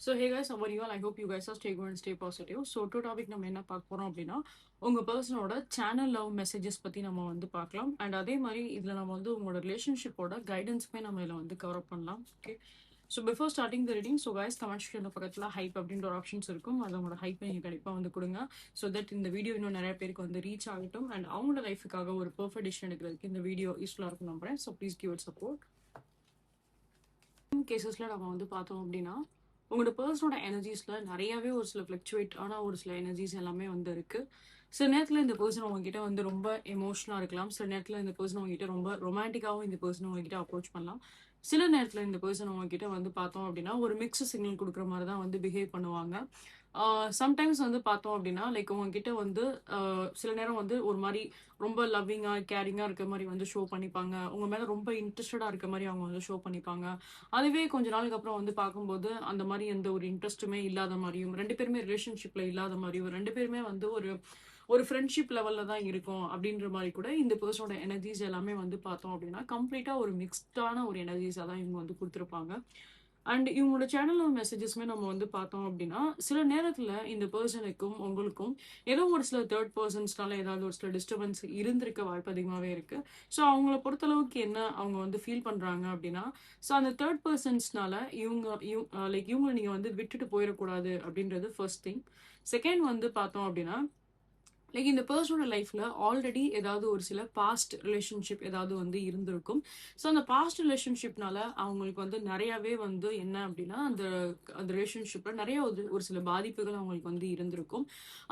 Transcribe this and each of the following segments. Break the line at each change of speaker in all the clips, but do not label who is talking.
So hey guys, how are you all? I hope you guys are stay good and stay positive. So to topic நம்ம என்ன பார்க்க போறோம் அப்படின்னா உங்க பர்சனோட channel love messages பத்தி நம்ம வந்து பார்க்கலாம். அண்ட் அதே மாதிரி இதுல நம்ம வந்து உங்களோட ரிலேஷன்ஷிப்போட கைடன்ஸ்மே நம்ம இதில் வந்து கவர் பண்ணலாம். Okay, so before starting the reading, so guys comment section பக்கத்தில் ஹைப் அப்படின்ற ஒரு ஆப்ஷன்ஸ் இருக்கும். அது உங்களோட ஹைப்பை நீங்கள் கண்டிப்பாக வந்து கொடுங்க. ஸோ தட் இந்த வீடியோ இன்னும் நிறைய பேருக்கு வந்து ரீச் ஆகட்டும் அண்ட் அவங்களோட லைஃபுக்காக ஒரு பெர்ஃபெக்ட் டிசிஷன் எடுக்கிறதுக்கு இந்த வீடியோ யூஸ்ஃபுல்லாக இருக்கும் நம்புறேன். So please give it support. கேசஸ்ல நம்ம வந்து பார்த்தோம் அப்படின்னா உங்களோட பர்சனோட எனர்ஜிஸ்ல நிறையவே ஒரு சில ஃப்ளக்சுவேட் ஆனால் ஒரு சில எனர்ஜிஸ் எல்லாமே வந்து இருக்கு. சில நேரத்தில் இந்த பர்சன் உங்ககிட்ட வந்து ரொம்ப எமோஷனலாக இருக்கலாம். சில நேரத்தில் இந்த பர்சன் உங்ககிட்ட ரொம்ப ரொமான்டிக்காகவும் இந்த பர்சன் உங்ககிட்ட அப்ரோச் பண்ணலாம். சில நேரத்தில் இந்த பர்சன் உங்ககிட்ட வந்து பார்த்தோம் அப்படின்னா ஒரு மிக்ஸ் சிக்னல் கொடுக்குற மாதிரி தான் வந்து பிஹேவ் பண்ணுவாங்க. சம்டைம்ஸ் வந்து பார்த்தோம் அப்படின்னா லைக் உங்ககிட்ட வந்து சில நேரம் வந்து ஒரு மாதிரி ரொம்ப லவ்விங்காக கேரிங்காக இருக்க மாதிரி வந்து ஷோ பண்ணிப்பாங்க. உங்க மேலே ரொம்ப இன்ட்ரெஸ்டடாக இருக்க மாதிரி அவங்க வந்து ஷோ பண்ணிப்பாங்க. அதுவே கொஞ்ச நாளுக்கு அப்புறம் வந்து பார்க்கும்போது அந்த மாதிரி எந்த ஒரு இன்ட்ரெஸ்ட்டுமே இல்லாத மாதிரியும், ரெண்டு பேருமே ரிலேஷன்ஷிப்ல இல்லாத மாதிரியும், ரெண்டு பேருமே வந்து ஒரு ஒரு ஃப்ரெண்ட்ஷிப் லெவல்ல தான் இருக்கும் அப்படின்ற மாதிரி கூட இந்த பர்சனோட எனர்ஜிஸ் எல்லாமே வந்து பார்த்தோம் அப்படின்னா கம்ப்ளீட்டா ஒரு மிக்ஸ்டான ஒரு எனர்ஜிஸாக தான் இவங்க வந்து கொடுத்துருப்பாங்க. அண்ட் இவங்களோட சேனல் மெசேஜஸ்மே நம்ம வந்து பார்த்தோம் அப்படின்னா சில நேரத்தில் இந்த பர்சனுக்கும் உங்களுக்கும் ஏதோ ஒரு சில தேர்ட் பர்சன்ஸ்னால ஏதாவது ஒரு சில டிஸ்டர்பன்ஸ் இருந்திருக்க வாய்ப்பு அதிகமாகவே இருக்கு. ஸோ அவங்கள பொறுத்தளவுக்கு என்ன அவங்க வந்து ஃபீல் பண்றாங்க அப்படின்னா, ஸோ அந்த தேர்ட் பர்சன்ஸ்னால இவங்களை நீங்க வந்து விட்டுட்டு போயிடக்கூடாது அப்படின்றது ஃபர்ஸ்ட் திங். செகண்ட் வந்து பார்த்தோம் அப்படின்னா லைக் இந்த பர்சனோட லைஃப்ல ஆல்ரெடி ஏதாவது ஒரு சில பாஸ்ட் ரிலேஷன்ஷிப் ஏதாவது வந்து இருந்திருக்கும். ஸோ அந்த பாஸ்ட் ரிலேஷன்ஷிப்னால அவங்களுக்கு வந்து நிறையவே வந்து என்ன அப்படின்னா அந்த அந்த ரிலேஷன்ஷிப்ல நிறைய ஒரு சில பாதிப்புகள் அவங்களுக்கு வந்து இருந்திருக்கும்.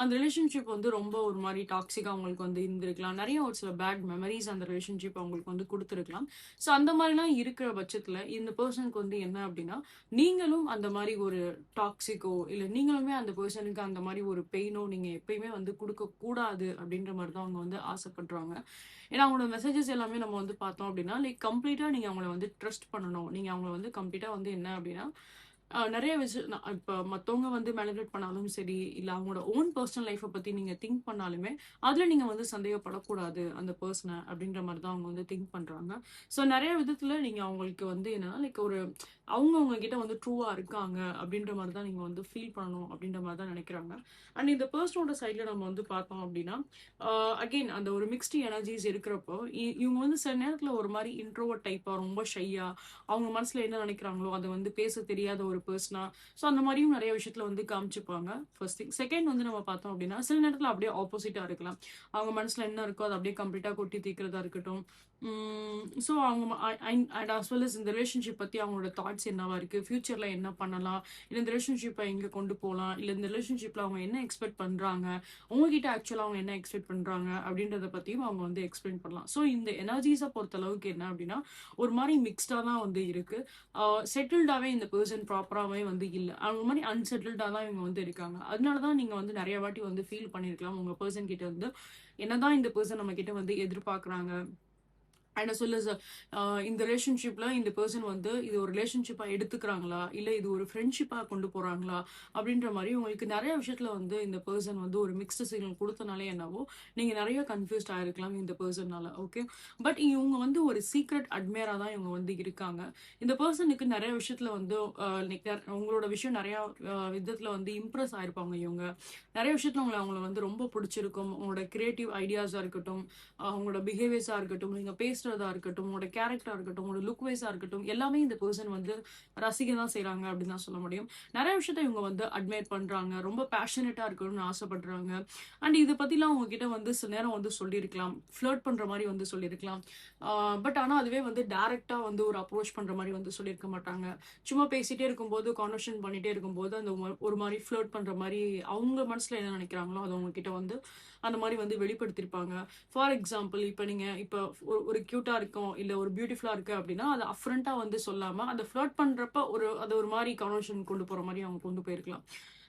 அந்த ரிலேஷன்ஷிப் வந்து ரொம்ப ஒரு மாதிரி டாக்ஸிக்காக அவங்களுக்கு வந்து இருந்திருக்கலாம். நிறைய ஒரு சில பேட் மெமரிஸ் அந்த ரிலேஷன்ஷிப் அவங்களுக்கு வந்து கொடுத்துருக்கலாம். ஸோ அந்த மாதிரிலாம் இருக்கிற பட்சத்தில் இந்த பர்சனுக்கு வந்து என்ன அப்படின்னா நீங்களும் அந்த மாதிரி ஒரு டாக்ஸிக்கோ இல்லை நீங்களுமே அந்த பர்சனுக்கு அந்த மாதிரி ஒரு பெயினோ நீங்கள் எப்பயுமே வந்து கொடுக்க கூடாது அப்படின்ற மாதிரி தான் அவங்க வந்து ஆசைப்படுறாங்க. ஏன்னா அவங்களோட மெசேஜஸ் எல்லாமே நம்ம வந்து பார்த்தோம் அப்படின்னா லைக் கம்ப்ளீட்டாக நீங்கள் அவங்கள வந்து ட்ரஸ்ட் பண்ணணும். நீங்கள் அவங்கள வந்து கம்ப்ளீட்டாக வந்து என்ன அப்படின்னா நிறைய விஷயம் இப்போ மற்றவங்க வந்து மேனிபுலேட் பண்ணாலும் சரி, இல்லை அவங்களோட ஓன் பர்சனல் லைஃப்பை பற்றி நீங்கள் திங்க் பண்ணாலுமே அதில் நீங்கள் வந்து சந்தேகப்படக்கூடாது அந்த பர்சனை அப்படின்ற மாதிரி தான் அவங்க வந்து திங்க் பண்ணுறாங்க. ஸோ நிறைய விதத்தில் நீங்கள் அவங்களுக்கு வந்து என்னன்னா லைக் ஒரு அவங்க உங்ககிட்ட வந்து ட்ரூவாக இருக்காங்க அப்படின்ற மாதிரி தான் நீங்கள் வந்து ஃபீல் பண்ணணும் அப்படின்ற மாதிரி தான் நினைக்கிறாங்க. அண்ட் இந்த பர்சனோட சைடில் நம்ம வந்து பார்த்தோம் அப்படின்னா அகெயின் அந்த ஒரு மிக்ஸ்டு எனர்ஜிஸ் இருக்கிறப்போ இவங்க வந்து சில நேரத்தில் ஒரு மாதிரி இன்ட்ரோவர்ட் டைப்பாக ரொம்ப ஷையாக அவங்க மனசில் என்ன நினைக்கிறாங்களோ அதை வந்து பேச தெரியாத ஒரு பர்சனா, ஸோ அந்த மாதிரியும் நிறைய விஷயத்தில் வந்து காமிச்சுப்பாங்க. First thing. செகண்ட் வந்து நம்ம பார்த்தோம் அப்படின்னா சில நேரத்தில் அப்படியே ஆப்போசிட்டாக இருக்கலாம். அவங்க மனசில் என்ன இருக்கோ அதை அப்படியே கம்ப்ளீட்டாக கொட்டி தீக்கிறதா இருக்கட்டும். ஸோ அவங்க அண்ட் அஸ் வெல் அஸ் இந்த ரிலேஷன்ஷிப் பற்றி அவங்களோட தாட்ஸ் என்னவா இருக்குது, ஃபியூச்சரில் என்ன பண்ணலாம், இல்லை இந்த ரிலேஷன்ஷிப்பை எங்கே கொண்டு போகலாம், இல்லை இந்த ரிலேஷன்ஷிப்பில் அவங்க என்ன எக்ஸ்பெக்ட் பண்ணுறாங்க, உங்ககிட்ட ஆக்சுவலாக அவங்க என்ன எக்ஸ்பெக்ட் பண்ணுறாங்க அப்படின்றத பற்றியும் அவங்க வந்து எக்ஸ்பிளைன் பண்ணலாம். ஸோ இந்த எனர்ஜிஸை பொறுத்த அளவுக்கு என்ன அப்படின்னா ஒரு மாதிரி மிக்ஸ்டாக தான் வந்து இருக்குது. செட்டில்டாகவே இந்த பர்சன் ப்ராப்பராகவே வந்து இல்லை. அவங்க மாதிரி அன்செட்டில்டாக தான் இவங்க வந்து இருக்காங்க. அதனால தான் நீங்கள் வந்து நிறைய வாட்டி வந்து ஃபீல் பண்ணியிருக்கலாம் உங்கள் பர்சன் கிட்ட வந்து என்னதான் இந்த பர்சன் நம்ம கிட்ட வந்து எதிர்பார்க்குறாங்க. அண்ட் அஸ் வெல் அஸ் இந்த ரிலேஷன்ஷிப்ல இந்த பர்சன் வந்து இது ஒரு ரிலேஷன்ஷிப்பா எடுத்துக்கிறாங்களா, இல்லை இது ஒரு ஃப்ரெண்ட்ஷிப்பா கொண்டு போறாங்களா அப்படின்ற மாதிரி உங்களுக்கு நிறைய விஷயத்துல வந்து இந்த பர்சன் வந்து ஒரு மிக்ஸ்டு சிக்னல் கொடுத்தனாலே என்னவோ நீங்க நிறைய கன்ஃபியூஸ்ட் ஆயிருக்கலாம் இந்த பர்சன்னால. ஓகே, பட் இவங்க வந்து ஒரு சீக்ரெட் அட்மையரா தான் இவங்க வந்து இருக்காங்க. இந்த பர்சனுக்கு நிறைய விஷயத்துல வந்து உங்களோட விஷயம் நிறைய விதத்துல வந்து இம்ப்ரெஸ் ஆயிருப்பாங்க. இவங்க நிறைய விஷயத்துல அவங்கள வந்து ரொம்ப பிடிச்சிருக்கும். உங்களோட கிரியேட்டிவ் ஐடியாஸா இருக்கட்டும், அவங்களோட பிஹேவியர்ஸா இருக்கட்டும், நீங்க பேசுறதா இருக்கட்டும், உங்களோட கேரக்டரா இருக்கட்டும், உங்களோட லுக் வைஸா இருக்கட்டும், எல்லாமே இந்த பர்சன் வந்து ரசிக்க தான் செய்யறாங்க அப்படின்னு தான் சொல்ல முடியும். நிறைய விஷயத்த இவங்க வந்து அட்மையர் பண்றாங்க, ரொம்ப பேஷனேட்டா இருக்கணும்னு ஆசைப்படுறாங்க. அண்ட் இதை பத்திலாம் உங்ககிட்ட வந்து சில நேரம் வந்து சொல்லியிருக்கலாம், ஃபிளர்ட் பண்ற மாதிரி வந்து சொல்லியிருக்கலாம். பட் ஆனா அதுவே வந்து டைரக்டா வந்து ஒரு அப்ரோச் பண்ற மாதிரி வந்து சொல்லியிருக்க மாட்டாங்க. சும்மா பேசிட்டே இருக்கும்போது கான்வர்சேஷன் பண்ணிட்டே இருக்கும்போது அந்த ஒரு மாதிரி ஃபிளர்ட் பண்ற மாதிரி அவங்க மனசுல என்ன நினைக்கிறாங்களோ அது உங்ககிட்ட வந்து அந்த மாதிரி வந்து வெளிப்படுத்திருப்பாங்க. ஃபார் எக்ஸாம்பிள் இப்போ நீங்கள் இப்போ ஒரு க்யூட்டாக இருக்கும் இல்லை ஒரு பியூட்டிஃபுல்லாக இருக்குது அப்படின்னா அதை அஃப்ரண்ட்டாக வந்து சொல்லாமல் அதை ஃப்ளர்ட் பண்ணுறப்ப அது ஒரு மாதிரி கான்வர்சேஷன் கொண்டு போகிற மாதிரி அவங்க கொண்டு போயிருக்கலாம்.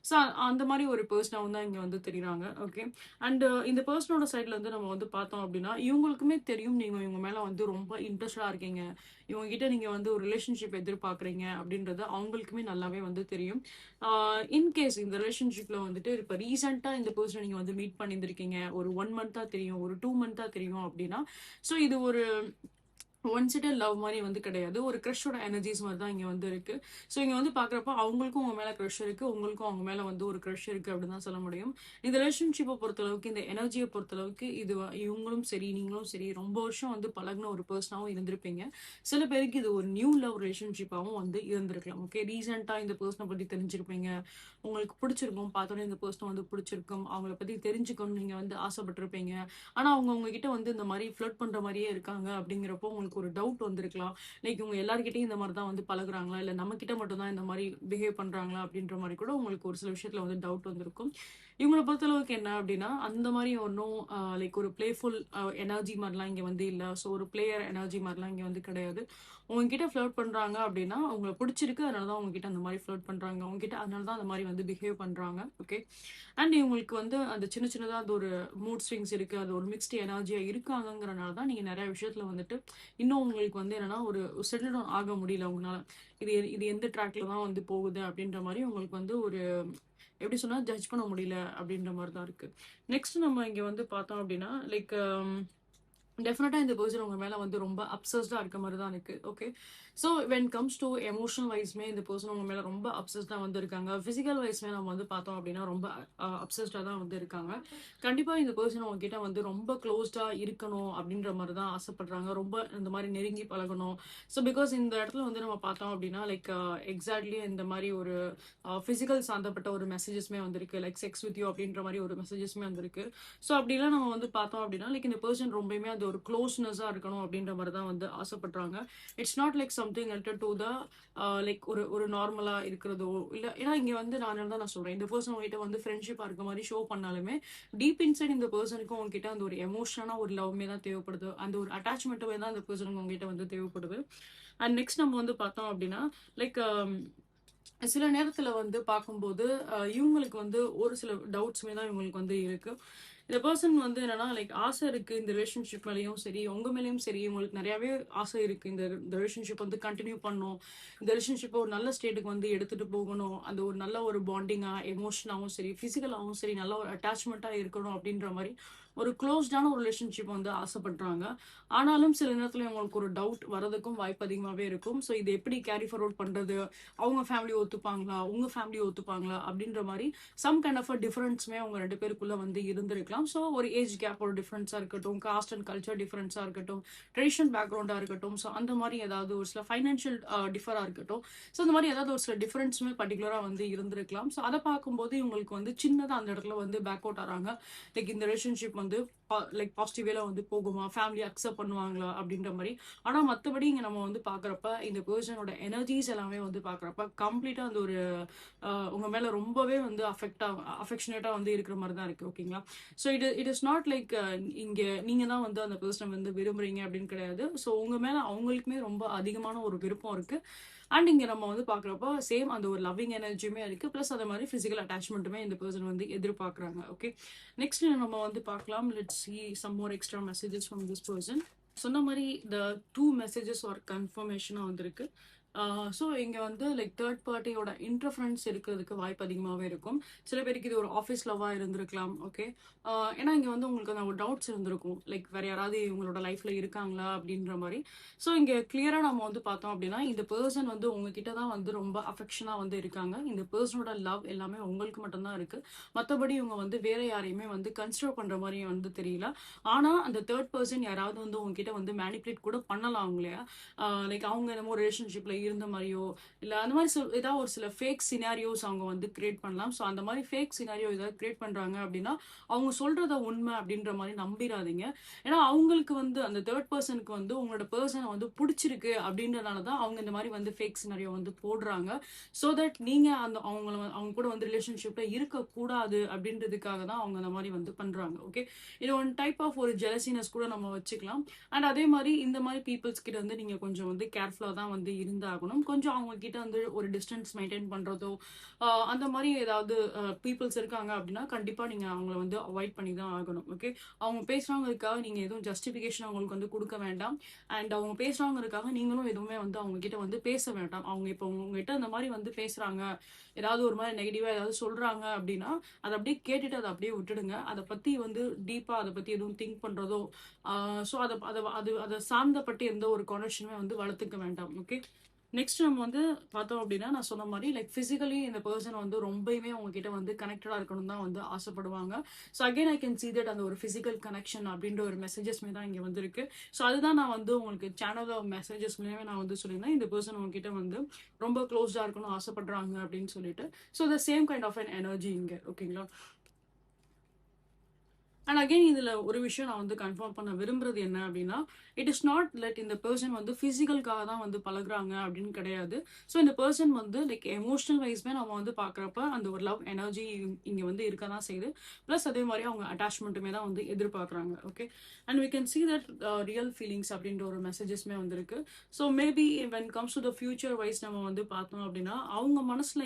ஸோ அந்த மாதிரி ஒரு பர்சனாக தான் இங்கே வந்து தெரியுறாங்க. ஓகே, அண்ட் இந்த பர்சனோட சைடில் வந்து நம்ம வந்து பார்த்தோம் அப்படின்னா இவங்களுக்குமே தெரியும் நீங்கள் இவங்க மேலே வந்து ரொம்ப இன்ட்ரெஸ்டாக இருக்கீங்க, இவங்ககிட்ட நீங்கள் வந்து ஒரு ரிலேஷன்ஷிப் எதிர்பார்க்குறீங்க அப்படின்றது அவங்களுக்குமே நல்லாவே வந்து தெரியும். இன்கேஸ் இந்த ரிலேஷன்ஷிப்பில் வந்துட்டு இப்போ ரீசெண்டாக இந்த பர்சனை நீங்கள் வந்து மீட் பண்ணியிருந்திருக்கீங்க, ஒரு 1 மந்த்தாக தெரியும், ஒரு 2 மந்த்தாக தெரியும் அப்படின்னா ஸோ இது ஒரு ஒன் சைடட் லவ் மாரி வந்து கிடையாது. ஒரு கிரஷோட எனர்ஜிஸ் மாரி தான் இங்க வந்து இருக்கு. ஸோ இங்க வந்து பார்க்குறப்ப அவங்களுக்கும் உங்க மேல கிரஷ் இருக்கு. உங்களுக்கும் அவங்க மேல வந்து ஒரு கிரஷ் இருக்கு அப்படின்னு தான் சொல்ல முடியும். இந்த ரிலேஷன்ஷிப்ப பொறுத்தளவுக்கு, இந்த எனர்ஜிய பொறுத்தளவுக்கு இவங்களும் சரி, நீங்களும் சரி ரொம்ப வருஷம் வந்து பழகுன ஒரு பெர்சனாவும் இருந்திருப்பீங்க. சில பேருக்கு இது ஒரு நியூ லவ் ரிலேஷன்ஷிப்பாவும் வந்து இருந்திருக்கலாம். ஓகே. ரீசென்ட்டா இந்த பெர்சன பத்தி தெரிஞ்சிருப்பீங்க. உங்களுக்கு பிடிச்சிருக்கும். பார்த்தோனே இந்த பெர்சன வந்து பிடிச்சிருக்கும். அவங்கள பத்தி தெரிஞ்சுக்கணும்னு நீங்க வந்து ஆசைப்பட்டுருப்பீங்க. ஆனா அவங்க உங்ககிட்ட வந்து இந்த மாரி ஃப்ளர்ட் பண்ற மாரியே இருக்காங்க அப்படிங்கிறப்போ உங்களுக்கு ஒரு டவுட் வந்திருக்கலாம். லைக் இவங்க எல்லார்கிட்டயும் இந்த மாரி தான் வந்து பழகுறாங்களா? இல்ல நம்ம கிட்ட மட்டும் தான் இந்த மாரி பிஹேவ் பண்றாங்களா? அப்படின்ற மாரி கூட உங்களுக்கு ஒரு சில விஷயத்துல வந்து டவுட் வந்திருக்கும். இவங்கள பொறுத்தளவுக்கு என்ன அப்படின்னா, அந்த மாரி ஒண்ணும் லைக் ஒரு பிளேஃபுல் எனர்ஜி மாரிலாம் இங்க வந்து இல்ல. ஸோ ஒரு பிளேயர் எனர்ஜி மாரிலாம் இங்க வந்து கிடையாது. உங்ககிட்ட ஃப்ளர்ட் பண்றாங்க அப்படின்னா, உங்கள பிடிச்சிருக்கு. அதனால தான் உங்ககிட்ட அந்த மாரி ஃப்ளர்ட் பண்றாங்க. உங்ககிட்ட அதனால தான் அந்த மாரி வந்து பிஹேவ் பண்றாங்க. ஓகே. அண்ட் இவங்களுக்கு வந்து அந்த சின்ன சின்னதா அந்த ஒரு மூட் ஸ்விங்ஸ் இருக்கு. அது ஒரு மிக்ஸ்டு எனர்ஜியா இருக்காங்கங்கிறனால தான் நீங்க நெறைய விஷயத்துல வந்துட்டு இன்னும் உங்களுக்கு வந்து என்னன்னா, ஒரு செட்டில் டவுன் ஆக முடியல உங்கனால. இது எந்த ட்ராக்ல தான் வந்து போகுது அப்படின்ற மாரி உங்களுக்கு வந்து ஒரு எப்படி சொன்னா ஜட்ஜ் பண்ண முடியல அப்படின்ற மாரி தான் இருக்கு. நெக்ஸ்ட் நம்ம இங்க வந்து பார்த்தோம் அப்படின்னா, லைக் டெஃபினட்டா இந்த பெர்சன் உங்க மேல வந்து ரொம்ப அப்சஸ்டா இருக்க மாரி தான் இருக்கு. Okay. So when comes to emotional வைஸ்மே இந்த பெர்சன் உங்க மேல ரொம்ப அப்சஸ்டா வந்து இருக்காங்க. பிசிக்கல் வைஸ்மே நம்ம வந்து பார்த்தோம் அப்படின்னா ரொம்ப அப்சஸ்டா தான் வந்து இருக்காங்க. கண்டிப்பா இந்த பெர்சன் உங்ககிட்ட வந்து ரொம்ப க்ளோஸ்டா இருக்கணும் அப்படின்ற மாரி தான் ஆசைப்படுறாங்க. ரொம்ப இந்த மாரி நெருங்கி பழகணும். ஸோ பிகாஸ் இந்த இடத்துல வந்து நம்ம பார்த்தோம் அப்படின்னா லைக் எக்ஸாக்ட்லி இந்த மாரி ஒரு பிசிக்கல் சார்ந்தப்பட்ட ஒரு மெசேஜஸ்மே வந்திருக்கு. லைக் செக்ஸ் வித் யூ அப்படின்ற மாரி ஒரு மெசேஜஸ்மே வந்திருக்கு. ஸோ அப்படிலாம் நம்ம வந்து பார்த்தோம் அப்படின்னா, லைக் இந்த பெர்சன் ரொம்பயுமே அது ஒரு க்ளோஸ்னஸா இருக்கணும் அப்படின்ற மாரி தான் வந்து ஆசைப்படுறாங்க. It's not like something related to the like ஒரு ஒரு நார்மலா இருக்கிறதோ, இல்ல ஏன்னா இங்க வந்து அதனால தான் நான் சொல்றேன். இந்த பெர்சன் உங்ககிட்ட வந்து ஃப்ரெண்ட்ஷிப்பா இருக்க மாரி ஷோ பண்ணாலுமே, டீப் இன்சைட் இந்த பெர்சனுக்கும் உங்ககிட்ட அந்த ஒரு எமோஷனா ஒரு லவ்மே தான் தேவைப்படுது. அந்த ஒரு அட்டாச்மெண்ட்டுமே தான் அந்த பெர்சனுக்கு உங்ககிட்ட வந்து தேவைப்படுது. அண்ட் நெக்ஸ்ட் நம்ம வந்து பார்த்தோம் அப்படின்னா, லைக் சில நேரத்துல வந்து பார்க்கும்போது, இவங்களுக்கு வந்து ஒரு சில டவுட்ஸ்மே தான் இவங்களுக்கு வந்து இருக்கு. இந்த பெர்சன் வந்து என்னன்னா, லைக் ஆசை இருக்கு இந்த ரிலேஷன்ஷிப் மேலயும் சரி, உங்க மேலயும் சரி, உங்களுக்கு நெறையாவே ஆசை இருக்கு. இந்த ரிலேஷன்ஷிப் வந்து கன்டின்யூ பண்ணணும். இந்த ரிலேஷன்ஷிப்ப ஒரு நல்ல ஸ்டேட்டுக்கு வந்து எடுத்துட்டு போகணும். அந்த ஒரு நல்ல ஒரு பாண்டிங்கா, எமோஷனாவும் சரி, பிசிக்கலாவும் சரி, நல்ல ஒரு அட்டாச்மெண்ட்டா இருக்கணும் அப்படின்ற மாரி, ஒரு குளோஸ்டான ஒரு ரிலேஷன்ஷிப் வந்து ஆசைப்படுறாங்க. ஆனாலும் சில நேரத்துல இவங்களுக்கு ஒரு டவுட் வரதுக்கும் வாய்ப்பு அதிகமாவே இருக்கும். ஸோ இத எப்படி கேரி ஃபார்வர்ட் பண்றது? அவங்க ஃபேமிலி ஒத்துப்பாங்களா? உங்க ஃபேமிலி ஒத்துப்பாங்களா? அப்படின்ற மாரி சம் கைண்ட் ஆஃப் அ டிஃபரன்ஸ்மே அவங்க 2 பேருக்குள்ள வந்து இருந்திருக்கலாம். ஸோ ஒரு ஏஜ் கேப் ஒரு டிஃபரன்ஸா இருக்கட்டும், காஸ்ட் அண்ட் கல்ச்சர் டிஃபரன்ஸா இருக்கட்டும், ட்ரெடிஷனல் பேக்ரவுண்டா இருக்கட்டும், ஸோ அந்த மாரி ஏதாவது ஒரு சில ஃபைனான்ஷியல் டிஃபரா இருக்கட்டும். ஸோ இந்த மாரி ஏதாவது ஒரு சில டிஃபரன்ஸுமே பர்ட்டிகுலரா வந்து இருந்திருக்கலாம். ஸோ அத பார்க்கும்போது இவங்களுக்கு வந்து சின்னதா அந்த இடத்துல வந்து பேக் அவுட் ஆறாங்க. லைக் இந்த ரிலேஷன்ஷிப் வந்து லைக் பாசிட்டிவ் வேல வந்து போகுமா? ஃபேமிலி அக்செப்ட் பண்ணுவாங்களா? அப்படின்ற மாரி. ஆனா மத்தபடி இங்க நம்ம வந்து பார்க்குறப்ப, இந்த பெர்சனோட எனர்ஜிஸ் எல்லாமே வந்து பார்க்குறப்ப, கம்ப்ளீட்டா அந்த ஒரு உங்க மேல ரொம்பவே வந்து அஃபெக்ஷனேட்டா வந்து இருக்கிற மாரி தான் இருக்கு. ஓகேங்களா? So it is not like இங்க நீங்க தான் வந்து அந்த பெர்சன வந்து விரும்புறீங்க அப்படின்னு கிடையாது. ஸோ உங்க மேல அவங்களுக்குமே ரொம்ப அதிகமான ஒரு விருப்பம் இருக்கு. அண்ட் இங்க நம்ம வந்து பார்க்குறப்போ, சேம் அந்த ஒரு லவ்விங் எனர்ஜியுமே இருக்கு. பிளஸ் அதே மாரி பிசிக்கல் அட்டாச்மெண்ட்டுமே இந்த பெர்சன் வந்து எதிர்பார்க்குறாங்க. ஓகே. நெக்ஸ்ட் நம்ம வந்து பார்க்கலாம். Let's see some more extra messages from this person. சொன்ன மாரி த 2 மெசேஜஸ் ஆர் கன்ஃபர்மேஷனா வந்திருக்கு. ஸோ இங்க வந்து லைக் தேர்ட் பார்ட்டியோட இன்டர்ஃபரன்ஸ் இருக்கிறதுக்கு வாய்ப்பு அதிகமாவே இருக்கும். சில பேருக்கு இது ஒரு ஆஃபீஸ் லவ்வா இருந்திருக்கலாம். ஓகே. ஏன்னா இங்க வந்து உங்களுக்கு அந்த ஒரு டவுட்ஸ் இருந்திருக்கும். லைக் வேற யாராவது இவங்களோட லைஃப்ல இருக்காங்களா? அப்படின்ற மாரி. ஸோ இங்க கிளியரா நம்ம வந்து பார்த்தோம் அப்படின்னா, இந்த பெர்சன் வந்து உங்ககிட்ட தான் வந்து ரொம்ப அஃபெக்ஷனா வந்து இருக்காங்க. இந்த பெர்சனோட லவ் எல்லாமே உங்களுக்கு மட்டும் தான் இருக்கு. மத்தபடி இவங்க வந்து வேற யாரையுமே வந்து கன்சிடர் பண்ற மாரி வந்து தெரியல. ஆனா அந்த தேர்ட் பெர்சன் யாராவது வந்து உங்ககிட்ட வந்து மேனிபுலேட் கூட பண்ணலாம் அவங்கள. லைக் அவங்க என்னமோ ரிலேஷன்ஷிப்ல இருந்த மாதிரியோ, இல்ல அந்த மாதிரி ஏதாவது ஒரு சில ஃபேக் சினாரியோஸ் அவங்க வந்து கிரியேட் பண்ணலாம். ஸோ அந்த மாதிரி ஃபேக் சினாரியோ ஏதாவது கிரியேட் பண்றாங்க அப்படின்னா, அவங்க சொல்றத உண்மை அப்படின்ற மாதிரி நம்பிடாதீங்க. ஏன்னா அவங்களுக்கு வந்து அந்த தேர்ட் பர்சனுக்கு வந்து உங்களோட பர்சனை வந்து பிடிச்சிருக்கு அப்படின்றனால தான் அவங்க இந்த மாதிரி வந்து ஃபேக் சினாரியோ வந்து போடுறாங்க. ஸோ தட் நீங்க அந்த அவங்க கூட வந்து ரிலேஷன்ஷிப்ல இருக்கக்கூடாது அப்படின்றதுக்காக தான் அவங்க அந்த மாதிரி வந்து பண்றாங்க. ஓகே. இது ஒன் டைப் ஆஃப் ஒரு ஜெலசினஸ் கூட நம்ம வச்சுக்கலாம். அண்ட் அதே மாதிரி இந்த மாதிரி பீப்புள்ஸ் கிட்ட வந்து நீங்க கொஞ்சம் வந்து கேர்ஃபுல்லா தான் வந்து இருந்தா ஆகணும். கொஞ்சம் அவங்க கிட்ட வந்து ஒரு டிஸ்டன்ஸ் மெயின்டெயின் பண்றதோ, அந்த மாரி ஏதாவது பீப்பிள்ஸ் இருக்காங்க அப்படின்னா, கண்டிப்பா நீங்க அவங்கள வந்து அவாய்ட் பண்ணி தான் ஆகணும். ஓகே. அவங்க பேசுறாங்கறதுக்காக நீங்க எதுவும் ஜஸ்டிஃபிகேஷன் அவங்களுக்கு வந்து குடுக்க வேண்டாம். அண்ட் அவங்க பேசுறாங்கறதுக்காக நீங்களும் எதுவுமே வந்து அவங்க கிட்ட வந்து பேச வேண்டாம். அவங்க இப்போ உங்ககிட்ட அந்த மாரி வந்து பேசுறாங்க, ஏதாவது ஒரு மாரி நெகட்டிவா ஏதாவது சொல்றாங்க அப்படின்னா, அத அப்படியே கேட்டுட்டு அத அப்படியே விட்டுடுங்க. அத பத்தி வந்து டீப்பா அத பத்தி எதுவும் திங்க் பண்றதோ, ஆ சோ அத அத அது அத சார்ந்தப்பட்ட எந்த ஒரு கனெக்ஷனுமே வந்து வளர்த்துக்க வேண்டாம். ஓகே. நெக்ஸ்ட் நம்ம வந்து பார்த்தோம் அப்படின்னா, நான் சொன்ன மாரி லைக் பிசிக்கலி இந்த பெர்சன் வந்து ரொம்பயுமே உங்ககிட்ட வந்து கனெக்டடா இருக்கணும்னு தான் வந்து ஆசைப்படுவாங்க. So again I can see that அந்த ஒரு பிசிக்கல் கனெக்ஷன் அப்படின்ற ஒரு மெசேஜஸ்மே தான் இங்க வந்திருக்கு. ஸோ அதுதான் நான் வந்து உங்களுக்கு சேனல்ல மெசேஜஸ் மூலியமா நான் வந்து சொல்லியிருந்தேன். இந்த பெர்சன் உங்ககிட்ட வந்து ரொம்ப க்ளோஸ்டா இருக்கணும்னு ஆசைப்படுறாங்க அப்படின்னு சொல்லிட்டு. So the same kind of an energy இங்க. ஓகேங்களா? அண்ட் அகைன் இதுல ஒரு விஷயம் நான் வந்து கன்ஃபார்ம் பண்ண விரும்புறது என்ன அப்படின்னா, இட் இஸ் நாட் லைக் இந்த பெர்சன் வந்து பிசிக்கல்காக தான் வந்து பழகுறாங்க அப்படின்னு கிடையாது. ஸோ இந்த பெர்சன் வந்து லைக் எமோஷனல் வைஸ்மே நம்ம வந்து பார்க்குறப்ப அந்த ஒரு லவ் எனர்ஜி இங்க வந்து இருக்க தான் செய்யுது. ப்ளஸ் அதே மாதிரி அவங்க அட்டாச்மெண்ட்டுமே தான் வந்து எதிர்பார்க்குறாங்க. Okay. And we can see that real feelings அப்படின்ற ஒரு மெசேஜஸ்மே வந்திருக்கு. So maybe when comes to the future wise நம்ம வந்து பார்த்தோம் அப்படின்னா, அவங்க மனசுல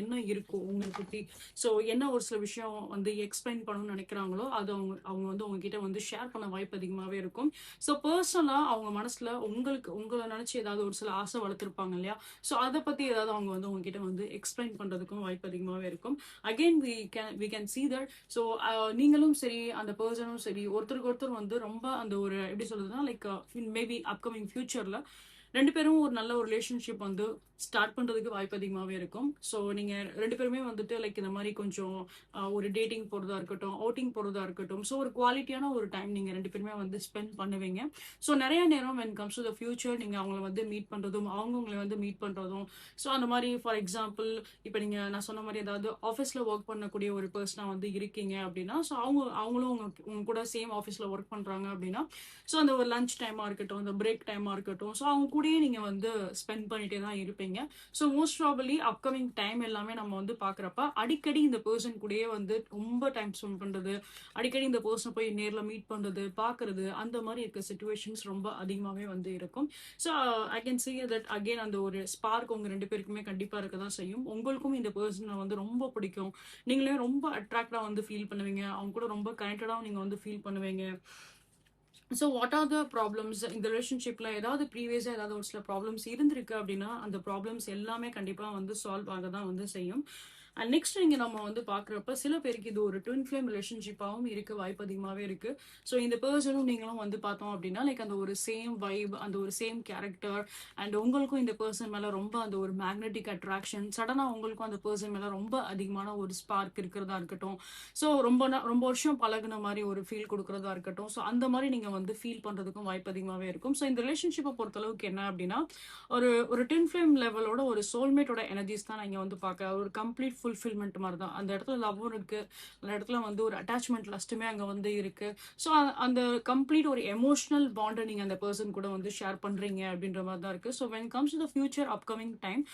என்ன இருக்கும் உங்களை பத்தி, ஸோ என்ன ஒரு சில விஷயம் வந்து எக்ஸ்பிளைன் பண்ணணும்னு நினைக்கிறாங்களோ அது அவங்க அவங்க வந்து உங்ககிட்ட வந்து ஷேர் பண்ண வாய்ப்பு அதிகமாகவே இருக்கும். ஸோ பர்சனலாக அவங்க மனசுல உங்களை நினைச்சு ஏதாவது ஒரு சில ஆசை வளர்த்துருப்பாங்க இல்லையா? ஸோ அதை பத்தி ஏதாவது அவங்க வந்து உங்ககிட்ட வந்து எக்ஸ்பிளைன் பண்றதுக்கும் வாய்ப்பு அதிகமாகவே இருக்கும். Again we can see that. So நீங்களும் சரி அந்த பர்சனும் சரி ஒருத்தருக்கு ஒருத்தர் வந்து ரொம்ப அந்த ஒரு எப்படி சொல்றதுன்னா லைக் மேபி அப்கமிங் ஃபியூச்சர்ல ரெண்டு பேரும் ஒரு நல்ல ஒரு ரிலேஷன்ஷிப் வந்து ஸ்டார்ட் பண்றதுக்கு வாய்ப்பு அதிகமாகவே இருக்கும். ஸோ நீங்க ரெண்டு பேருமே வந்துட்டு லைக் இந்த மாதிரி கொஞ்சம் ஒரு டேட்டிங் போறதா இருக்கட்டும், அவுட்டிங் போறதா இருக்கட்டும், ஸோ ஒரு குவாலிட்டியான ஒரு டைம் நீங்க ரெண்டு பேருமே வந்து ஸ்பெண்ட் பண்ணுவீங்க. ஸோ நிறைய நேரம் when comes to the future நீங்க அவங்கள வந்து மீட் பண்றதும் அவங்க உங்களை வந்து மீட் பண்றதும், ஸோ அந்த மாதிரி ஃபார் எக்ஸாம்பிள் இப்போ நீங்க நான் சொன்ன மாதிரி ஏதாவது ஆஃபீஸ்ல ஒர்க் பண்ணக்கூடிய ஒரு பர்சனா வந்து இருக்கீங்க அப்படின்னா, ஸோ அவங்களும் உங்க கூட சேம் ஆஃபீஸ்ல ஒர்க் பண்றாங்க அப்படின்னா, ஸோ அந்த ஒரு லஞ்ச் டைமா இருக்கட்டும், அந்த பிரேக் டைமா இருக்கட்டும், ஸோ அவங்க கூடயே நீங்க வந்து ஸ்பெண்ட் பண்ணிட்டே தான் இருப்பீங்க. So most probably upcoming time எல்லாமே நம்ம வந்து பாக்குறப்ப அடிக்கடி இந்த பர்சன் கூடயே வந்து ரொம்ப டைம் ஸ்பெண்ட் பண்றது, அடிக்கடி இந்த பர்சனை போய் நேர்ல மீட் பண்றது, பாக்குறது, அந்த மாதிரி இருக்க சிச்சுவேஷன்ஸ் ரொம்ப அதிகமாவே வந்து இருக்கும். So I can see that again அந்த ஒரு ஸ்பார்க் உங்க ரெண்டு பேருக்குமே கண்டிப்பா இருக்க தான் செய்யும். உங்களுக்கும் இந்த பர்சனை வந்து ரொம்ப பிடிக்கும். நீங்களே ரொம்ப அட்ராக்டா வந்து ஃபீல் பண்ணுவீங்க. அவங்க கூட ரொம்ப கனெக்டடாவும் நீங்க வந்து ஃபீல் பண்ணுவீங்க. So what are the problems இந்த ரிலேஷன்ஷிப்ல ஏதாவது ப்ரீவியஸா ஏதாவது ஒரு சில ப்ராப்ளம்ஸ் இருந்திருக்கு அப்படின்னா, அந்த ப்ராப்ளம்ஸ் எல்லாமே கண்டிப்பா வந்து சால்வ் ஆக தான் வந்து செய்யும். அண்ட் நெக்ஸ்ட் இங்க நம்ம வந்து பாக்குறப்ப சில பேருக்கு இது ஒரு ட்வின் ஃப்ளேம் ரிலேஷன்ஷிப்பாகவும் இருக்க வாய்ப்பு அதிகமாவே இருக்கு. ஸோ இந்த பர்சனும் நீங்களும் வந்து பார்த்தோம் அப்படின்னா லைக் அந்த ஒரு சேம் வைப், அந்த ஒரு சேம் கேரக்டர், அண்ட் உங்களுக்கும் இந்த பர்சன் மேல ரொம்ப அந்த ஒரு மேக்னெட்டிக் அட்ராக்ஷன், சடனா உங்களுக்கும் அந்த பர்சன் மேல ரொம்ப அதிகமான ஒரு ஸ்பார்க் இருக்கிறதா இருக்கட்டும். ஸோ ரொம்ப வருஷம் பழகுன மாதிரி ஒரு ஃபீல் கொடுக்கறதா இருக்கட்டும். ஸோ அந்த மாதிரி நீங்க வந்து ஃபீல் பண்றதுக்கும் வாய்ப்பு அதிகமாவே இருக்கும். ஸோ இந்த ரிலேஷன்ஷிப்பை பொறுத்தளவுக்கு என்ன அப்படின்னா, ஒரு ஒரு ட்வின் ஃப்ளேம் லெவலோட ஒரு சோல்மேட்டோட எனர்ஜிஸ் தான் நான் இங்க வந்து பார்க்க ஒரு கம்ப்ளீட் ஃபுல்ஃபில்மெண்ட் மாதிரி தான். அந்த இடத்துல லவ்வும் இருக்கு, அந்த இடத்துல வந்து ஒரு அட்டாச்மெண்ட் லஸ்ட்டுமே அங்க வந்து இருக்கு. ஸோ அந்த கம்ப்ளீட் ஒரு எமோஷனல் பாண்டை நீங்க அந்த பர்சன் கூட வந்து ஷேர் பண்றீங்க அப்படின்ற மாதிரி தான் இருக்கு. So when comes to the future upcoming time,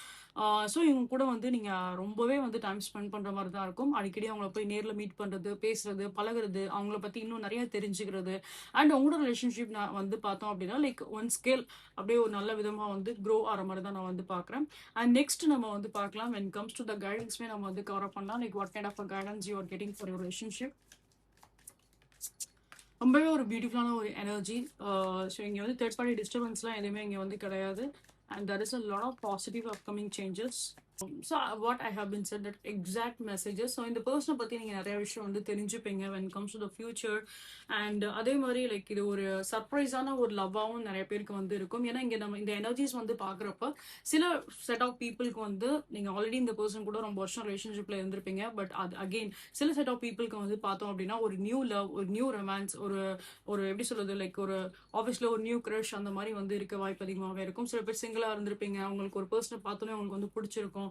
so இவங்க கூட வந்து நீங்க ரொம்பவே வந்து டைம் ஸ்பெண்ட் பண்ற மாதிரி தான் இருக்கும். அடிக்கடி அவங்கள போய் நேர்ல மீட் பண்றது, பேசுறது, பழகுறது, அவங்கள பத்தி இன்னும் நிறைய தெரிஞ்சுக்கிறது, அண்ட் உங்களோட ரிலேஷன்ஷிப் நான் வந்து பார்த்தோம் அப்படின்னா லைக் ஒன் ஸ்கேல் அப்படியே ஒரு நல்ல விதமா வந்து க்ரோ ஆகிற மாதிரி தான் நான் வந்து பார்க்குறேன். அண்ட் நெக்ஸ்ட் நம்ம வந்து பார்க்கலாம் வென் கம்ஸ் டு த கைடன்ஸ்மே நம்ம வந்து கவர் அப் பண்ணலாம். Like what kind of guidance you are getting for your relationship. ரொம்பவே ஒரு பியூட்டிஃபுல்லான ஒரு எனர்ஜி. ஸோ இங்கே வந்து தேர்ட் பார்ட்டி டிஸ்டர்பன்ஸ்லாம் எதுவுமே இங்கே வந்து கிடையாது. And there is a lot of positive upcoming changes. So what I have been said that exact messages. ஸோ இந்த பர்சனை பற்றி நீங்கள் நிறைய விஷயம் வந்து தெரிஞ்சுப்பீங்க when comes to the future. And அதே மாதிரி லைக் இது ஒரு சர்ப்ரைஸான ஒரு லவ்வாகவும் நிறைய பேருக்கு வந்து இருக்கும். ஏன்னா இங்கே நம்ம இந்த எனர்ஜிஸ் வந்து பார்க்குறப்ப சில செட் ஆஃப் பீப்புளுக்கு வந்து நீங்கள் ஆல்ரெடி இந்த பர்சன் கூட ரொம்ப வருஷம் ரிலேஷன்ஷிப்பில் இருந்திருப்பீங்க. பட் அது அகெயின் சில செட் ஆஃப் பீப்புளுக்கு வந்து பார்த்தோம் அப்படின்னா ஒரு நியூ லவ், ஒரு நியூ ரொமான்ஸ், ஒரு ஒரு எப்படி சொல்றது லைக் ஒரு ஆஃபீஸில் ஒரு நியூ க்ரஷ் அந்த மாதிரி வந்து இருக்க வாய்ப்பு அதிகமாகவே இருக்கும். சில பேர் சிங்கிளாக இருந்திருப்பீங்க, அவங்களுக்கு ஒரு பர்சனை பார்த்தோன்னே அவங்களுக்கு வந்து பிடிச்சிருக்கும்.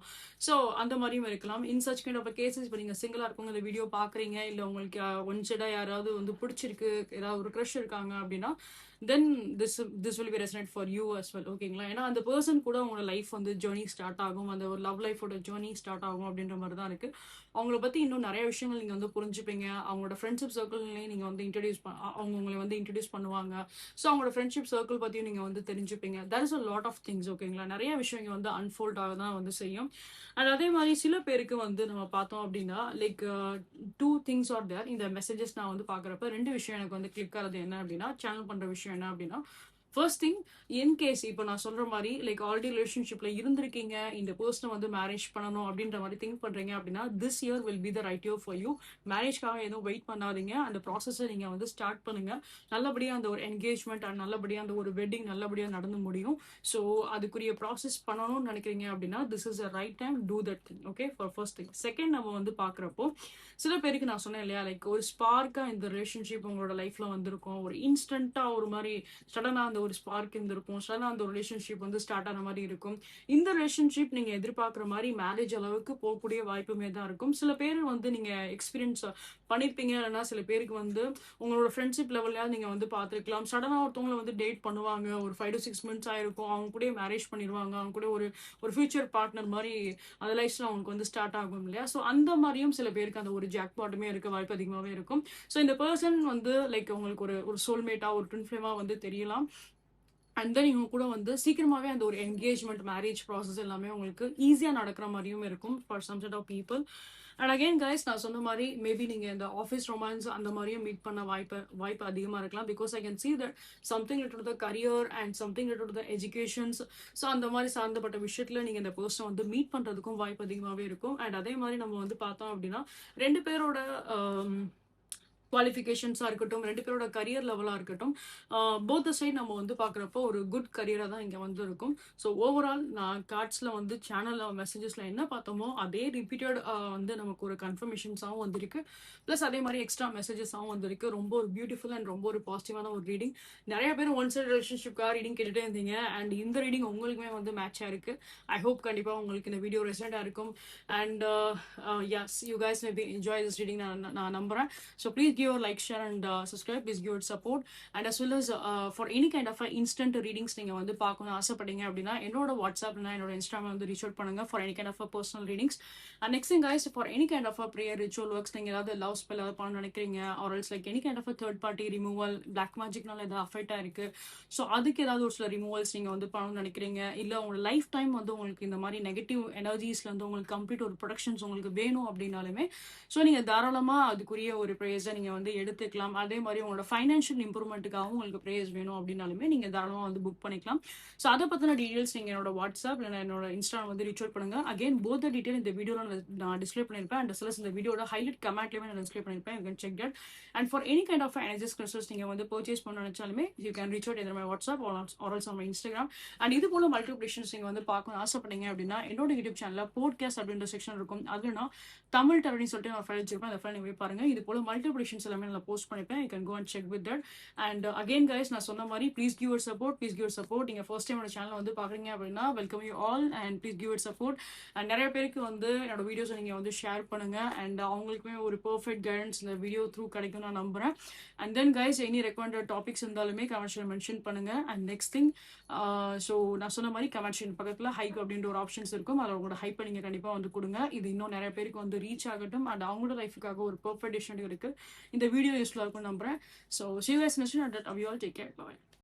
ஸோ அந்த மாதிரியும் இருக்கலாம். In such kind of cases இப்போ நீங்கள் சிங்கிளாக இருக்கவங்க இந்த வீடியோ பார்க்குறீங்க, இல்லை உங்களுக்கு ஒன் சைடாக யாராவது வந்து பிடிச்சிருக்கு, ஏதாவது ஒரு க்ரஷ் இருக்காங்க அப்படின்னா, then this will be resonate for you as well. ஓகேங்களா? ஏன்னா அந்த பர்சன் கூட உங்களோட லைஃப் வந்து ஜேர்னி ஸ்டார்ட் ஆகும், அந்த ஒரு லவ் லைஃபோட ஜேர்னி ஸ்டார்ட் ஆகும் அப்படின்ற மாதிரி தான் இருக்கு. அவங்கள பத்தி இன்னும் நிறைய விஷயங்கள் நீங்க வந்து புரிஞ்சுப்பீங்க. அவங்களோட ஃப்ரெண்ட்ஷிப் சர்க்கிள்லயே நீங்க வந்து அவங்க உங்களை வந்து இன்ட்ரடியூஸ் பண்ணுவாங்க. ஸோ அவங்களோட ஃப்ரெண்ட்ஷிப் சர்க்கிள் பத்தியும் நீங்க வந்து தெரிஞ்சுப்பீங்க. That is a lot of things. ஓகேங்களா? நிறைய விஷயம் இங்க வந்து அன்ஃபோல்ட் ஆக தான் வந்து செய்யும். அண்ட் அதே மாதிரி சில பேருக்கு வந்து நம்ம பார்த்தோம் அப்படின்னா like two things are there. இந்த மெசேஜஸ் நான் வந்து பார்க்குறப்ப ரெண்டு விஷயம் எனக்கு வந்து கிளிக் ஆகுது. என்ன அப்படின்னா, சேனல் பண்ற விஷயம் என்ன அப்படின்னா, ஃபர்ஸ்ட் திங், இன் கேஸ் இப்போ நான் சொல்ற மாதிரி லைக் ஆல்ரெடி ரிலேஷன்ஷிப்ல இருந்திருக்கீங்க, இந்த பர்சனை வந்து மேரேஜ் பண்ணணும் அப்படின்ற மாதிரி திங்க் பண்றீங்க அப்படின்னா, this year will be the right year for you. மேரேஜ்க்காக எதுவும் வெயிட் பண்ணாதீங்க. அந்த ப்ராசஸை நீங்க வந்து ஸ்டார்ட் பண்ணுங்க. நல்லபடியா அந்த ஒரு என்கேஜ்மெண்ட் அண்ட் நல்லபடியா அந்த ஒரு வெட்டிங் நல்லபடியா நடந்து முடியும். ஸோ அதுக்குரிய ப்ராசஸ் பண்ணணும்னு நினைக்கிறீங்க அப்படின்னா, this is a right time, do that thing. Okay, for first thing. Second, நம்ம வந்து பாக்குறப்போ சில பேருக்கு நான் சொன்னேன் இல்லையா, லைக் ஒரு ஸ்பார்க்கா இந்த ரிலேஷன்ஷிப் உங்களோட லைஃப்ல வந்திருக்கும். ஒரு இன்ஸ்டன்டா ஒரு மாதிரி சடனா அந்த ஒரு ஸ்பார்க் இருந்திருக்கும். சடனா அந்த ஒரு ரிலேஷன்ஷிப் வந்து ஸ்டார்ட் ஆன மாதிரி இருக்கும். இந்த ரிலேஷன்ஷிப் நீங்க எதிர்பார்க்குற மாதிரி மேரேஜ் அளவுக்கு போகக்கூடிய வாய்ப்புமே தான் இருக்கும். சில பேர் வந்து நீங்க எக்ஸ்பீரியன்ஸ் பண்ணிருப்பீங்க. இல்லைன்னா சில பேருக்கு வந்து உங்களோட ஃப்ரெண்ட்ஷிப் லெவல்லையாவது நீங்க வந்து பார்த்துருக்கலாம். சடனா ஒருத்தவங்களை வந்து டேட் பண்ணுவாங்க. ஒரு 5 to 6 months ஆயிருக்கும். அவங்க கூட மேரேஜ் பண்ணிடுவாங்க. அவங்க கூட ஒரு ஒரு ஃபியூச்சர் பார்ட்னர் மாதிரி அந்த லைஃப்ல அவங்களுக்கு வந்து ஸ்டார்ட் ஆகும் இல்லையா? ஸோ அந்த மாதிரியும் சில பேருக்கு அந்த ஒரு ஜாக் பாட்டுமே இருக்க வாய்ப்பு அதிகமாகவே இருக்கும். ஸோ இந்த பர்சன் வந்து லைக் உங்களுக்கு ஒரு ஒரு சோல்மேட்டா ஒரு ட்வின் ஃப்ளேமா வந்து தெரியலாம். அண்ட் தென் இவங்க கூட வந்து சீக்கிரமாவே அந்த ஒரு என்கேஜ்மெண்ட் மேரேஜ் ப்ராசஸ் எல்லாமே உங்களுக்கு ஈஸியா நடக்கிற மாதிரியும் இருக்கும் for some set of people. And again guys, நான் சொன்ன மாதிரி மேபி நீங்க இந்த ஆஃபீஸ் ரொமான்ஸ் அந்த மாதிரியும் மீட் பண்ண வாய்ப்பு அதிகமா இருக்கலாம். Because I can see that something related to the career and something related to the educations. So அந்த மாதிரி சார்ந்தப்பட்ட விஷயத்துல நீங்க இந்த பர்சனை வந்து மீட் பண்றதுக்கும் வாய்ப்பு அதிகமாகவே இருக்கும். அண்ட் அதே மாதிரி நம்ம வந்து பார்த்தோம் அப்படின்னா, ரெண்டு பேரோட குவாலிஃபிகேஷன்ஸாக இருக்கட்டும், ரெண்டு பேரோட கரியர் லெவலாக இருக்கட்டும், போத் த சைட் நம்ம வந்து பார்க்குறப்போ ஒரு குட் கரியராக தான் இங்கே வந்து இருக்கும். ஸோ ஓவரால் நான் கார்ட்ஸில் வந்து சேனலில் மெசேஜஸில் என்ன பார்த்தோமோ அதே ரிப்பீட்டட் வந்து நமக்கு ஒரு கன்ஃபர்மேஷன்ஸாகவும் வந்திருக்கு. ப்ளஸ் அதே மாதிரி எக்ஸ்ட்ரா மெசேஜஸாகவும் வந்திருக்கு. ரொம்ப ஒரு பியூட்டிஃபுல் அண்ட் ரொம்ப ஒரு பாசிட்டிவான ஒரு ரீடிங். நிறைய பேர் ஒன் சைட் ரிலேஷன்ஷிப்காக ரீடிங் கேட்டுகிட்டே இருந்தீங்க. அண்ட் இந்த ரீடிங் உங்களுக்குமே வந்து மேட்சாக இருக்குது. ஐ ஹோப் கண்டிப்பாக உங்களுக்கு இந்த வீடியோ ரெசனேட்டாக இருக்கும். And yes, you guys may be enjoy this reading நான் நம்புகிறேன். So please give your like, share and subscribe. Please give it support. And as well as for any kind of instant readings நீங்க வந்து பார்க்கணும் ஆசைப்பட்டீங்க அப்படின்னா என்னோட வாட்ஸ்அப்ல என்னோட இன்ஸ்டாகிராம்ல வந்து ரீச் அவுட் பண்ணுங்க for any kind of personal readings. And next thing guys, for any kind of prayer ritual works, நீங்க ஏதாவது லவ் ஸ்பெல் ஏதாவது பண்ண நினைக்கிறீங்க, or else like any kind of third party removal, black magicனால ஏதாவது affect ஆயிருக்கு, so அதுக்கு ஏதாவது ஒரு சில ரிமூவல்ஸ் நீங்க வந்து பண்ணணும்னு நினைக்கிறீங்க, இல்ல உங்களோட லைஃப் டைம் வந்து உங்களுக்கு இந்த மாதிரி நெகட்டிவ் எனர்ஜிஸ்ல வந்து உங்களுக்கு கம்ப்ளீட் ஒரு ப்ரொடக்ஷன்ஸ் உங்களுக்கு வேணும் அப்படின்னாலுமே ஸோ நீங்க தாராளமா அதுக்குரிய ஒரு ப்ரேயர்ஸை நீங்க வந்து எடுத்துக்கலாம். அதே மாதிரி உங்களோட ஃபைனான்ஷியல் இம்ப்ரூவ்மெண்ட்டுக்காகவும் உங்களுக்கு ப்ரேயர்ஸ் வேணும் அப்படின்னாலுமே நீங்க தாராளமா வந்து புக் பண்ணிக்கலாம். ஸோ அதை பத்தின டீடைல்ஸ் நீங்க என்னோட வாட்ஸ்அப் இல்லை என்னோட இன்ஸ்டாகிராம் வந்து ரீச் அவுட் பண்ணுங்க. அகைன் போத் த டீடைல் இந்த வீடியோவில் நான் டிஸ்பிளே பண்ணிருப்பேன். அண்ட் ப்ளஸ் இந்த வீடியோட ஹைலைட் கமெண்ட்லேயுமே நான் டிஸ்பிளே பண்ணிருப்பேன். You can check that. And for any kind of energies crystals நீங்க வந்து பர்ச்சேஸ் பண்ண நினைச்சாலுமே you can reach out my WhatsApp or also my Instagram. And இது போல மல்டிபிளேஷன்ஸ் நீங்க வந்து பார்க்கணும் ஆசைப்பட்டீங்க அப்படின்னா என்னோட யூடியூப் சேனல்ல போட்காஸ்ட் அப்படின்ற செக்ஷன் இருக்கும். அதுல நான் தமிழ் அப்படின்னு சொல்லிட்டு நான் ஃபைல் வச்சிருப்பேன். அந்த ஃபைல் நீங்க போய் பாருங்க. இது போல மல்டிபிளேஷன்ஸ் எல்லாமே நான் போஸ்ட் பண்ணிப்பேன். You can go and check with that. And again guys, நான் சொன்ன மாதிரி please give it support. Please give it support. நீங்க ஃபர்ஸ்ட் டைம் என்னோட சேனல் வந்து பாக்குறீங்க அப்படின்னா welcome you all and please give it support. And நிறைய பேருக்கு வந்து என்னோட வீடியோஸை நீங்க வந்து ஷேர் பண்ணுங்க. அண்ட் அவங்களுக்குமே ஒரு பெர்ஃபெக்ட் கைடன்ஸ் இந்த வீடியோ த்ரூ கிடைக்கும் நான் நம்புறேன். And then guys, any recommended topics இருந்தாலுமே கமெண்ட்ஸ்ல மென்ஷன் பண்ணுங்க. அண்ட் நெக்ஸ்ட் திங், ஸோ நான் சொன்ன மாதிரி கமெண்ட்ஷன் பக்கத்தில் ஹைப் அப்படின்ற ஒரு ஆப்ஷன்ஸ் இருக்கும். அதில் உங்களோட ஹைப்பை நீங்கள் கண்டிப்பாக வந்து கொடுங்க. இது இன்னும் நிறைய பேருக்கு வந்து ரீச் ஆகட்டும். அண்ட் அவங்களோட லைஃபுக்காக ஒரு பெர்ஃபெக்ட் டிசிஷன் இருக்கு. இந்த வீடியோ யூஸ்ஃபுல்லாக இருக்கும்னு நம்புறேன். So see you guys next time. That you all take care. Bye.